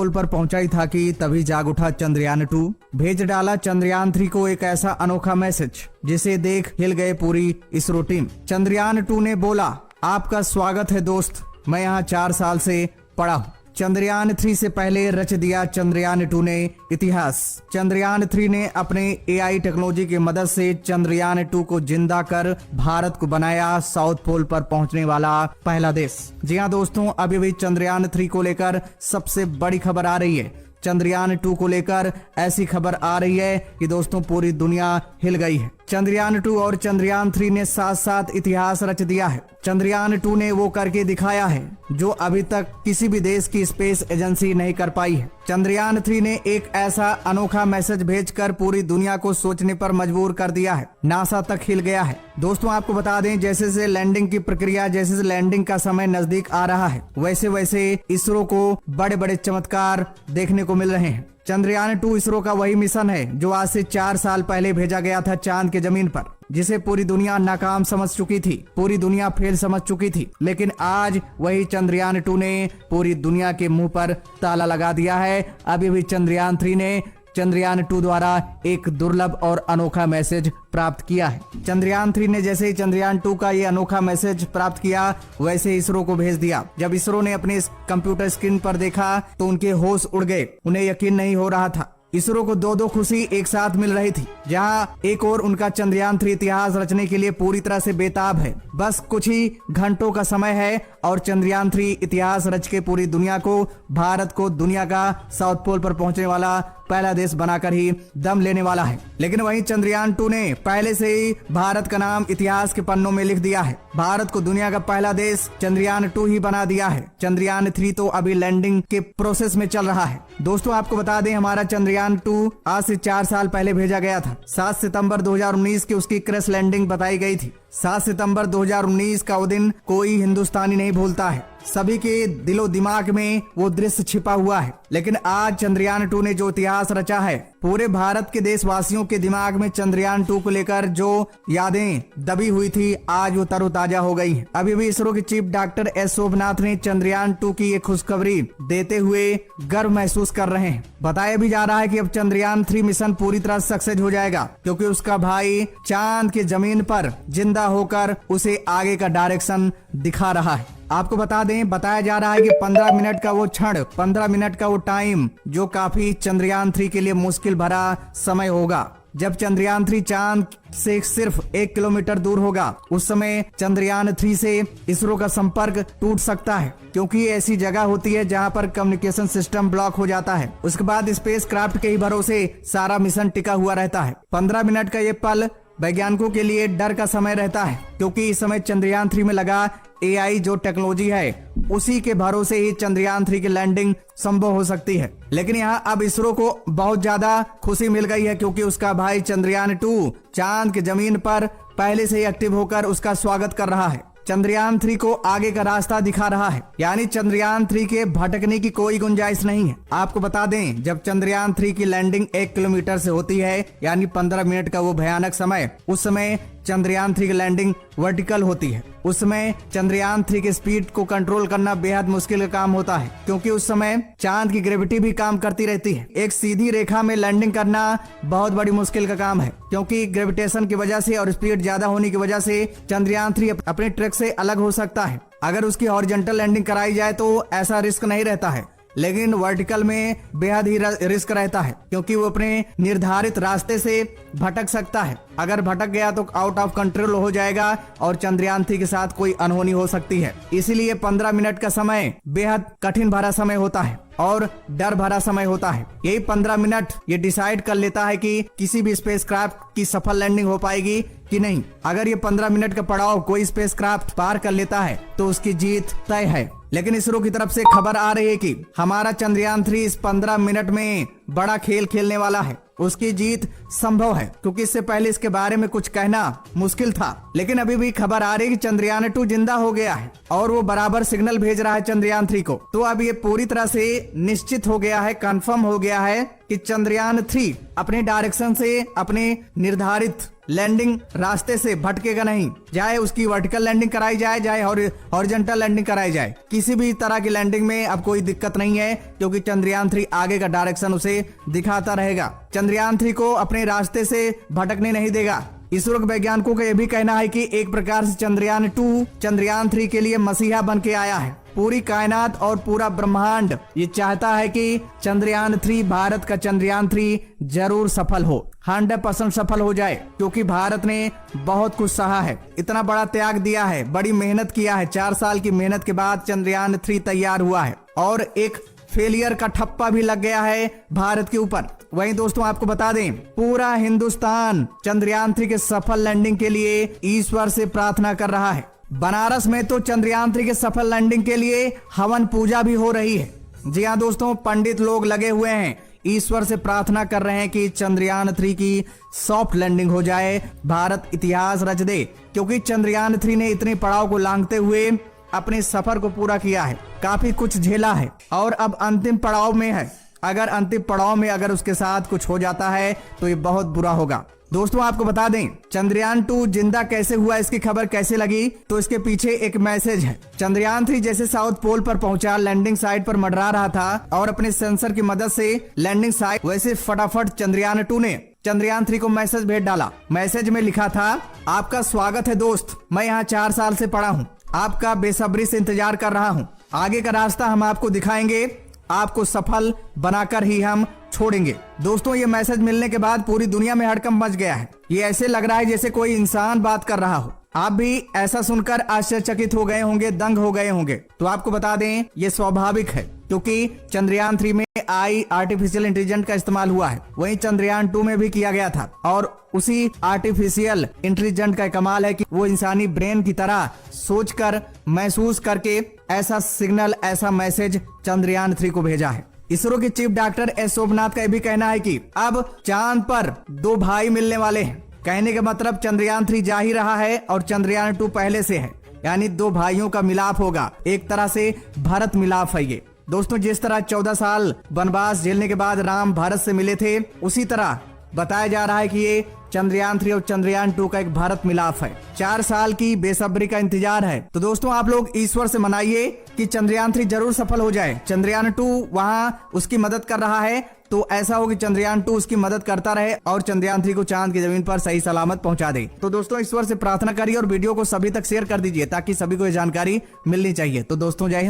पोल पर पहुंचा ही था कि तभी जाग उठा चंद्रयान 2। भेज डाला चंद्रयान 3 को एक ऐसा अनोखा मैसेज जिसे देख हिल गए पूरी इसरो टीम। चंद्रयान 2 ने बोला, आपका स्वागत है दोस्त, मैं यहाँ 4 साल से पड़ा हूँ। चंद्रयान 3 से पहले रच दिया चंद्रयान 2 ने इतिहास। चंद्रयान 3 ने अपने AI टेक्नोलॉजी की मदद से चंद्रयान 2 को जिंदा कर भारत को बनाया साउथ पोल पर पहुंचने वाला पहला देश। जी हाँ दोस्तों, अभी भी चंद्रयान 3 को लेकर सबसे बड़ी खबर आ रही है। चंद्रयान 2 को लेकर ऐसी खबर आ रही है कि दोस्तों पूरी दुनिया हिल गई है। चंद्रयान 2 और चंद्रयान 3 ने साथ साथ इतिहास रच दिया है। चंद्रयान 2 ने वो करके दिखाया है जो अभी तक किसी भी देश की स्पेस एजेंसी नहीं कर पाई है। चंद्रयान 3 ने एक ऐसा अनोखा मैसेज भेजकर पूरी दुनिया को सोचने पर मजबूर कर दिया है। नासा तक हिल गया है। दोस्तों आपको बता दें, जैसे जैसे लैंडिंग की प्रक्रिया, जैसे लैंडिंग का समय नजदीक आ रहा है, वैसे वैसे इसरो को बड़े बड़े चमत्कार देखने को मिल रहे हैं। चंद्रयान 2 इसरो का वही मिशन है जो आज से 4 साल पहले भेजा गया था चांद के जमीन पर, जिसे पूरी दुनिया नाकाम समझ चुकी थी, पूरी दुनिया फेल समझ चुकी थी। लेकिन आज वही चंद्रयान 2 ने पूरी दुनिया के मुंह पर ताला लगा दिया है। अभी भी चंद्रयान 3 ने चंद्रयान 2 द्वारा एक दुर्लभ और अनोखा मैसेज प्राप्त किया है। चंद्रयान 3 ने जैसे ही चंद्रयान 2 का ये अनोखा मैसेज प्राप्त किया, वैसे इसरो को भेज दिया। जब इसरो ने अपने कंप्यूटर स्क्रीन पर देखा तो उनके होश उड़ गए। उन्हें यकीन नहीं हो रहा था। इसरो को दो खुशी एक साथ मिल रही थी। जहां एक और उनका चंद्रयान 3 इतिहास रचने के लिए पूरी तरह से बेताब है। बस कुछ ही घंटों का समय है और चंद्रयान 3 इतिहास रच के पूरी दुनिया को, भारत को दुनिया का साउथ पोल पर पहुंचने वाला पहला देश बनाकर ही दम लेने वाला है। लेकिन वहीं चंद्रयान 2 ने पहले से ही भारत का नाम इतिहास के पन्नों में लिख दिया है। भारत को दुनिया का पहला देश चंद्रयान 2 ही बना दिया है। चंद्रयान 3 तो अभी लैंडिंग के प्रोसेस में चल रहा है। दोस्तों आपको बता दें, हमारा चंद्रयान 2 आज से 4 साल पहले भेजा गया था। 7 सितंबर 2019 की उसकी क्रैश लैंडिंग बताई गई थी। 7 सितंबर 2019 का वो दिन कोई हिंदुस्तानी नहीं भूलता है। सभी के दिलो दिमाग में वो दृश्य छिपा हुआ है। लेकिन आज चंद्रयान 2 ने जो इतिहास रचा है, पूरे भारत के देशवासियों के दिमाग में चंद्रयान 2 को लेकर जो यादें दबी हुई थी, आज वो तरोताजा हो गई हैं। अभी भी इसरो के चीफ डॉक्टर एस शोभनाथ ने चंद्रयान 2 की ये खुशखबरी देते हुए गर्व महसूस कर रहे हैं। बताया भी जा रहा है कि अब चंद्रयान 3 मिशन पूरी तरह सक्सेस हो जाएगा, क्योंकि उसका भाई चांद की जमीन पर जिंदा होकर उसे आगे का डायरेक्शन दिखा रहा है। आपको बता दें, बताया जा रहा है कि 15 मिनट का वो क्षण, 15 मिनट का वो टाइम, जो काफी चंद्रयान 3 के लिए मुश्किल भरा समय होगा। जब चंद्रयान 3 चांद से सिर्फ 1 किलोमीटर दूर होगा, उस समय चंद्रयान 3 से इसरो का संपर्क टूट सकता है, क्योंकि ये ऐसी जगह होती है जहां पर कम्युनिकेशन सिस्टम ब्लॉक हो जाता है। उसके बाद स्पेस क्राफ्ट के ही भरोसे सारा मिशन टिका हुआ रहता है। 15 मिनट का ये पल वैज्ञानिकों के लिए डर का समय रहता है, क्योंकि इस समय चंद्रयान 3 में लगा AI जो टेक्नोलॉजी है, उसी के भरोसे ही चंद्रयान 3 की लैंडिंग संभव हो सकती है। लेकिन यहाँ अब इसरो को बहुत ज्यादा खुशी मिल गई है, क्योंकि उसका भाई चंद्रयान 2 चांद की जमीन पर पहले से ही एक्टिव होकर उसका स्वागत कर रहा है। चंद्रयान 3 को आगे का रास्ता दिखा रहा है। यानी चंद्रयान 3 के भटकने की कोई गुंजाइश नहीं है। आपको बता दें, जब चंद्रयान 3 की लैंडिंग 1 किलोमीटर से होती है, यानी 15 मिनट का वो भयानक समय, उस समय चंद्रयान 3 की लैंडिंग वर्टिकल होती है। उस समय चंद्रयान 3 की स्पीड को कंट्रोल करना बेहद मुश्किल का काम होता है, क्योंकि उस समय चांद की ग्रेविटी भी काम करती रहती है। एक सीधी रेखा में लैंडिंग करना बहुत बड़ी मुश्किल का काम है, क्योंकि ग्रेविटेशन की वजह से और स्पीड ज्यादा होने की वजह से चंद्रयान 3 अपने ट्रैक से अलग हो सकता है। अगर उसकी हॉरिजॉन्टल लैंडिंग कराई जाए तो ऐसा रिस्क नहीं रहता है, लेकिन वर्टिकल में बेहद ही रिस्क रहता है, क्योंकि वो अपने निर्धारित रास्ते से भटक सकता है। अगर भटक गया तो आउट ऑफ कंट्रोल हो जाएगा और चंद्रयान 3 के साथ कोई अनहोनी हो सकती है। इसीलिए 15 मिनट का समय बेहद कठिन भरा समय होता है और डर भरा समय होता है। यही 15 मिनट ये डिसाइड कर लेता है कि किसी भी स्पेसक्राफ्ट की सफल लैंडिंग हो पाएगी कि नहीं। अगर ये 15 मिनट का पड़ाव कोई स्पेसक्राफ्ट पार कर लेता है तो उसकी जीत तय है। लेकिन इसरो की तरफ से खबर आ रही है कि हमारा चंद्रयान 3 इस 15 मिनट में बड़ा खेल खेलने वाला है। उसकी जीत संभव है, क्योंकि इससे पहले इसके बारे में कुछ कहना मुश्किल था। लेकिन अभी भी खबर आ रही है कि चंद्रयान 2 जिंदा हो गया है और वो बराबर सिग्नल भेज रहा है चंद्रयान 3 को। तो अब ये पूरी तरह से निश्चित हो गया है, कंफर्म हो गया है कि चंद्रयान 3 अपने डायरेक्शन से, अपने निर्धारित लैंडिंग रास्ते से भटकेगा नहीं, चाहे उसकी वर्टिकल लैंडिंग कराई जाए चाहे हॉरिजॉन्टल लैंडिंग कराई जाए, किसी भी तरह की लैंडिंग में अब कोई दिक्कत नहीं है, क्योंकि चंद्रयान 3 आगे का डायरेक्शन उसे दिखाता रहेगा। चंद्रयान 3 को अपने रास्ते से भटकने नहीं देगा। इसरो के वैज्ञानिकों का यह भी कहना है कि एक प्रकार से चंद्रयान 2 चंद्रयान 3 के लिए मसीहा बन के आया है। पूरी कायनात और पूरा ब्रह्मांड ये चाहता है कि चंद्रयान 3, भारत का चंद्रयान 3 जरूर सफल हो, 100% सफल हो जाए, क्योंकि भारत ने बहुत कुछ सहा है, इतना बड़ा त्याग दिया है, बड़ी मेहनत किया है। 4 साल की मेहनत के बाद चंद्रयान 3 तैयार हुआ है और एक फेलियर का ठप्पा भी लग गया है भारत के ऊपर। वहीं दोस्तों आपको बता दें, पूरा हिंदुस्तान चंद्रयान 3 के सफल लैंडिंग के लिए ईश्वर से प्रार्थना कर रहा है। बनारस में तो चंद्रयान 3 के सफल लैंडिंग के लिए हवन पूजा भी हो रही है। जी हाँ दोस्तों, पंडित लोग लगे हुए हैं, ईश्वर से प्रार्थना कर रहे हैं कि चंद्रयान 3 की सॉफ्ट लैंडिंग हो जाए, भारत इतिहास रच दे, क्योंकि चंद्रयान 3 ने इतने पड़ाव को लांघते हुए अपने सफर को पूरा किया है, काफी कुछ झेला है और अब अंतिम पड़ाव में है। अगर अंतिम पड़ाव में अगर उसके साथ कुछ हो जाता है तो ये बहुत बुरा होगा। दोस्तों आपको बता दें, चंद्रयान 2 जिंदा कैसे हुआ, इसकी खबर कैसे लगी, तो इसके पीछे एक मैसेज है। चंद्रयान 3 जैसे साउथ पोल पर पहुंचा, लैंडिंग साइट पर मंडरा रहा था और अपने सेंसर की मदद से लैंडिंग साइट, वैसे फटाफट चंद्रयान 2 ने चंद्रयान 3 को मैसेज भेज डाला। मैसेज में लिखा था, आपका स्वागत है दोस्त, मैं यहाँ 4 साल से पड़ा हूँ, आपका बेसब्री से इंतजार कर रहा हूँ, आगे का रास्ता हम आपको दिखाएंगे, आपको सफल बनाकर ही हम छोड़ेंगे। दोस्तों ये मैसेज मिलने के बाद पूरी दुनिया में हड़कंप मच गया है। ये ऐसे लग रहा है जैसे कोई इंसान बात कर रहा हो। आप भी ऐसा सुनकर आश्चर्यचकित हो गए होंगे, दंग हो गए होंगे। तो आपको बता दें, ये स्वाभाविक है, क्योंकि चंद्रयान 3 में AI आर्टिफिशियल इंटेलिजेंस का इस्तेमाल हुआ है, वहीं चंद्रयान 2 में भी किया गया था। और उसी आर्टिफिशियल इंटेलिजेंस का कमाल है कि वो इंसानी ब्रेन की तरह सोचकर, महसूस करके ऐसा सिग्नल, ऐसा मैसेज चंद्रयान 3 को भेजा है। इसरो के चीफ डॉक्टर एस सोमनाथ का यह भी कहना है कि अब चांद पर 2 भाई मिलने वाले हैं। कहने का मतलब चंद्रयान 3 जा ही रहा है और चंद्रयान 2 पहले से है, यानी 2 भाइयों का मिलाप होगा, एक तरह से भारत मिलाप है ये। दोस्तों जिस तरह 14 साल वनवास झेलने के बाद राम भारत से मिले थे, उसी तरह बताया जा रहा है कि ये चंद्रयान 3 और चंद्रयान 2 का एक भारत मिलाप है। 4 साल की बेसब्री का इंतजार है। तो दोस्तों आप लोग ईश्वर से मनाइए कि चंद्रयान 3 जरूर सफल हो जाए। चंद्रयान 2 वहां उसकी मदद कर रहा है, तो ऐसा हो कि चंद्रयान 2 उसकी मदद करता रहे और चंद्रयान 3 को चांद की जमीन पर सही सलामत पहुंचा दे। तो दोस्तों ईश्वर से प्रार्थना करिए और वीडियो को सभी तक शेयर कर दीजिए, ताकि सभी को ये जानकारी मिलनी चाहिए। तो दोस्तों जय हिंद।